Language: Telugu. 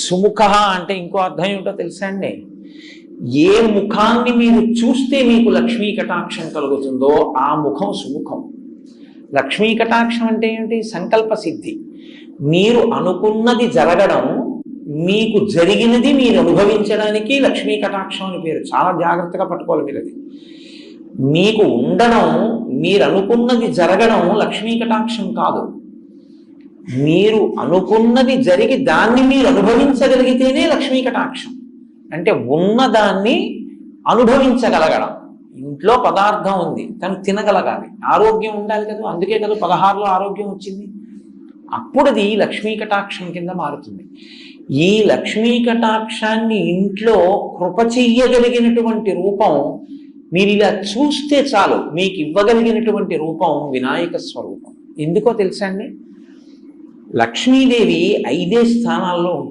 సుముఖ అంటే ఇంకో అర్థం ఏమిటో తెలుసా అండి? ఏ ముఖాన్ని మీరు చూస్తే మీకు లక్ష్మీ కటాక్షం కలుగుతుందో ఆ ముఖం సుముఖం. లక్ష్మీ కటాక్షం అంటే ఏమిటి? సంకల్ప సిద్ధి. మీరు అనుకున్నది జరగడం, మీకు జరిగినది మీరు అనుభవించడానికి లక్ష్మీ కటాక్షం అని పేరు. చాలా జాగ్రత్తగా పట్టుకోవాలి మీరు అది. మీకు ఉండడం, మీరు అనుకున్నది జరగడం లక్ష్మీ కటాక్షం కాదు. మీరు అనుకున్నది జరిగి దాన్ని మీరు అనుభవించగలిగితేనే లక్ష్మీ కటాక్షం. అంటే ఉన్నదాన్ని అనుభవించగలగడం. ఇంట్లో పదార్థం ఉంది, తను తినగలగాలి, ఆరోగ్యం ఉండాలి కదా. అందుకే కదా 16లో ఆరోగ్యం వచ్చింది. అప్పుడు అది లక్ష్మీ కటాక్షం కింద మారుతుంది. ఈ లక్ష్మీ కటాక్షాన్ని ఇంట్లో కృప చెయ్యగలిగినటువంటి రూపం మీరు ఇలా చూస్తే చాలు, మీకు ఇవ్వగలిగినటువంటి రూపం వినాయక స్వరూపం. ఎందుకో తెలుసా అండి? లక్ష్మీదేవి 5 స్థానాల్లో ఉంటుంది.